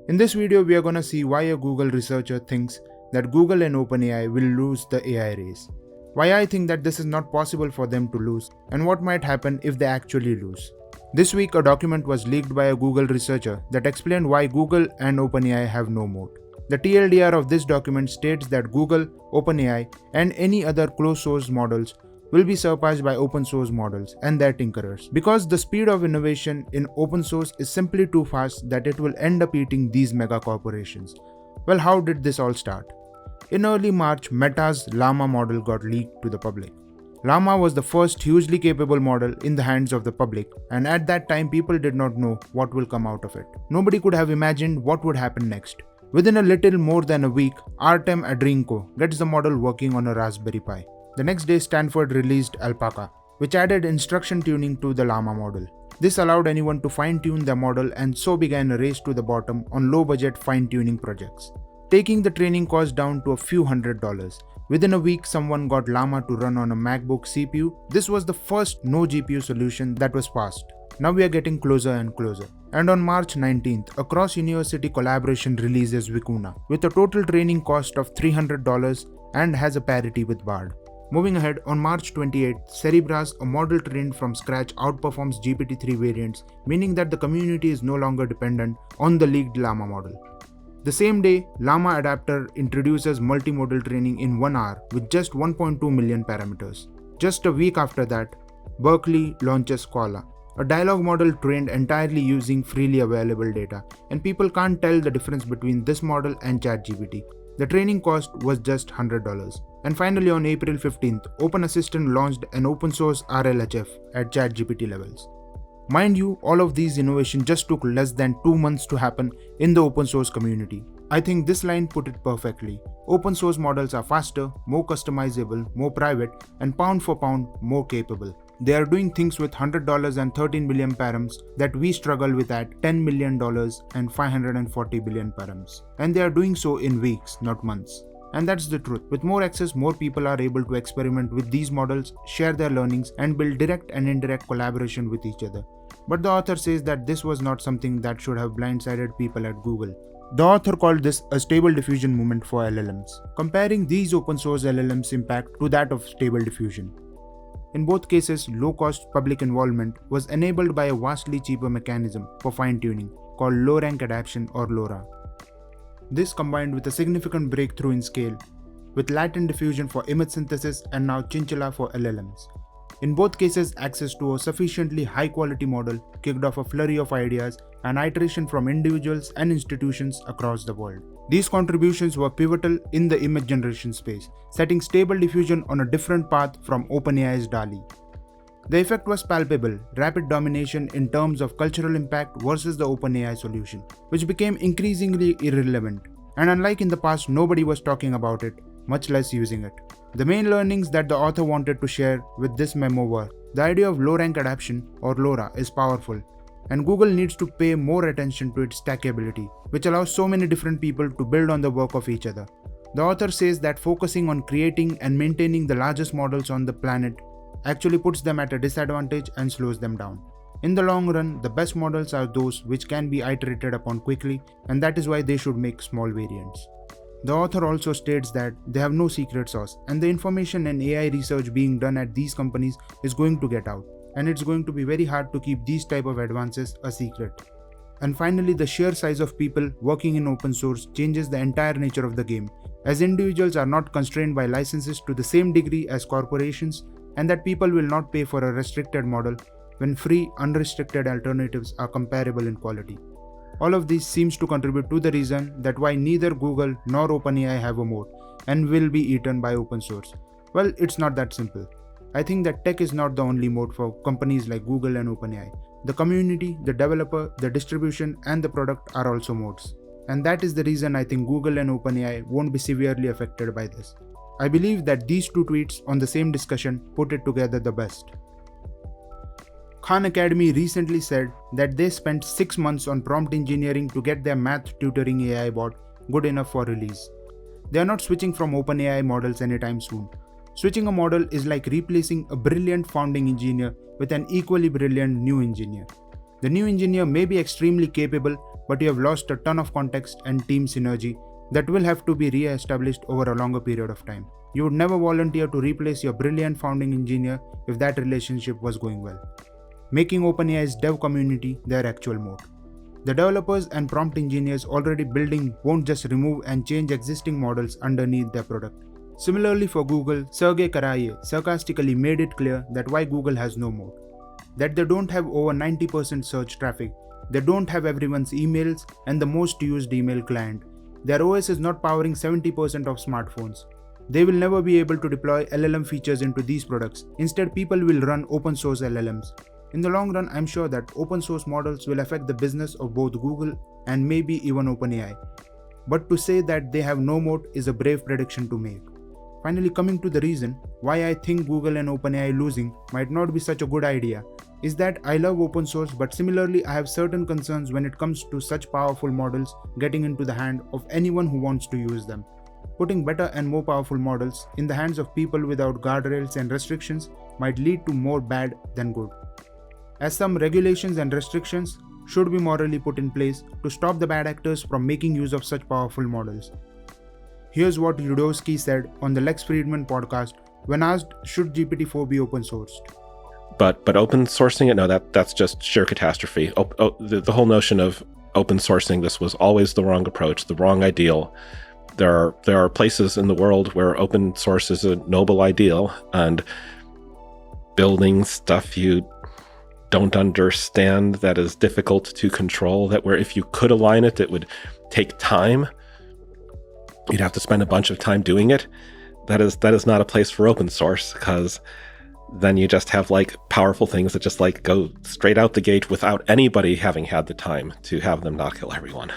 In this video, we are gonna see why a Google researcher thinks that Google and OpenAI will lose the AI race, why I think that this is not possible for them to lose, and what might happen if they actually lose. This week, a document was leaked by a Google researcher that explained why Google and OpenAI have no moat. The TLDR of this document states that Google, OpenAI, and any other closed source models will be surpassed by open source models and their tinkerers, because the speed of innovation in open source is simply too fast that it will end up eating these mega corporations. Well, how did this all start? In early March, Meta's Llama model got leaked to the public. Llama was the first hugely capable model in the hands of the public, and at that time people did not know what will come out of it. Nobody could have imagined what would happen next. Within a little more than a week, Artem Adrinko gets the model working on a Raspberry Pi. The next day, Stanford released Alpaca, which added instruction tuning to the Llama model. This allowed anyone to fine-tune their model, and so began a race to the bottom on low-budget fine-tuning projects, taking the training cost down to a few $100s. Within a week, someone got Llama to run on a MacBook CPU. This was the first no GPU solution that was passed. Now we are getting closer and closer. And on March 19th, a cross-university collaboration releases Vicuna with a total training cost of $300 and has a parity with Bard. Moving ahead, on March 28th, Cerebras, a model trained from scratch, outperforms GPT-3 variants, meaning that the community is no longer dependent on the leaked Llama model. The same day, Llama Adapter introduces multimodal training in 1 hour with just 1.2 million parameters. Just a week after that, Berkeley launches Koala, a dialogue model trained entirely using freely available data, and people can't tell the difference between this model and ChatGPT. The training cost was just $100. And finally, on April 15th, Open Assistant launched an open source RLHF at ChatGPT levels. Mind you, all of these innovations just took less than 2 months to happen in the open source community. I think this line put it perfectly. Open source models are faster, more customizable, more private, and pound for pound, more capable. They are doing things with $100 and 13 billion params that we struggle with at $10 million and 540 billion params. And they are doing so in weeks, not months. And that's the truth. With more access, more people are able to experiment with these models, share their learnings, and build direct and indirect collaboration with each other. But the author says that this was not something that should have blindsided people at Google. The author called this a stable diffusion movement for LLMs, comparing these open source LLMs' impact to that of stable diffusion. In both cases, low-cost public involvement was enabled by a vastly cheaper mechanism for fine-tuning called low-rank adaptation or LoRa. This combined with a significant breakthrough in scale, with latent diffusion for image synthesis and now Chinchilla for LLMs. In both cases, access to a sufficiently high-quality model kicked off a flurry of ideas and iteration from individuals and institutions across the world. These contributions were pivotal in the image generation space, setting stable diffusion on a different path from OpenAI's DALL-E. The effect was palpable, rapid domination in terms of cultural impact versus the OpenAI solution, which became increasingly irrelevant. And unlike in the past, nobody was talking about it, much less using it. The main learnings that the author wanted to share with this memo were: the idea of low-rank adaptation or LoRa is powerful, and Google needs to pay more attention to its stackability, which allows so many different people to build on the work of each other. The author says that focusing on creating and maintaining the largest models on the planet actually puts them at a disadvantage and slows them down. In the long run, the best models are those which can be iterated upon quickly, and that is why they should make small variants. The author also states that they have no secret sauce, and the information and AI research being done at these companies is going to get out, and it's going to be very hard to keep these type of advances a secret. And finally, the sheer size of people working in open source changes the entire nature of the game, as individuals are not constrained by licenses to the same degree as corporations, and that people will not pay for a restricted model when free, unrestricted alternatives are comparable in quality. All of this seems to contribute to the reason that why neither Google nor OpenAI have a moat and will be eaten by open source. Well, it's not that simple. I think that tech is not the only moat for companies like Google and OpenAI. The community, the developer, the distribution, and the product are also moats. And that is the reason I think Google and OpenAI won't be severely affected by this. I believe that these two tweets on the same discussion put it together the best. Khan Academy recently said that they spent 6 months on prompt engineering to get their math tutoring AI bot good enough for release. They are not switching from OpenAI models anytime soon. Switching a model is like replacing a brilliant founding engineer with an equally brilliant new engineer. The new engineer may be extremely capable, but you have lost a ton of context and team synergy that will have to be re-established over a longer period of time. You would never volunteer to replace your brilliant founding engineer if that relationship was going well, making OpenAI's dev community their actual moat. The developers and prompt engineers already building won't just remove and change existing models underneath their product. Similarly for Google, Sergey Karayev sarcastically made it clear that why Google has no moat. That they don't have over 90% search traffic, they don't have everyone's emails and the most used email client. Their OS is not powering 70% of smartphones. They will never be able to deploy LLM features into these products. Instead, people will run open source LLMs. In the long run, I'm sure that open source models will affect the business of both Google and maybe even OpenAI. But to say that they have no moat is a brave prediction to make. Finally, coming to the reason why I think Google and OpenAI losing might not be such a good idea is that I love open source, but similarly I have certain concerns when it comes to such powerful models getting into the hand of anyone who wants to use them. Putting better and more powerful models in the hands of people without guardrails and restrictions might lead to more bad than good, as some regulations and restrictions should be morally put in place to stop the bad actors from making use of such powerful models. Here's what Yudowsky said on the Lex Fridman podcast when asked should GPT-4 be open sourced. But open sourcing it, no, that's just sheer catastrophe. The whole notion of open sourcing this was always the wrong approach, the wrong ideal. There are places in the world where open source is a noble ideal, and building stuff you don't understand that is difficult to control, that where if you could align it, it would take time. You'd have to spend a bunch of time doing it. That is not a place for open source, because then you just have like powerful things that just like go straight out the gate without anybody having had the time to have them not kill everyone.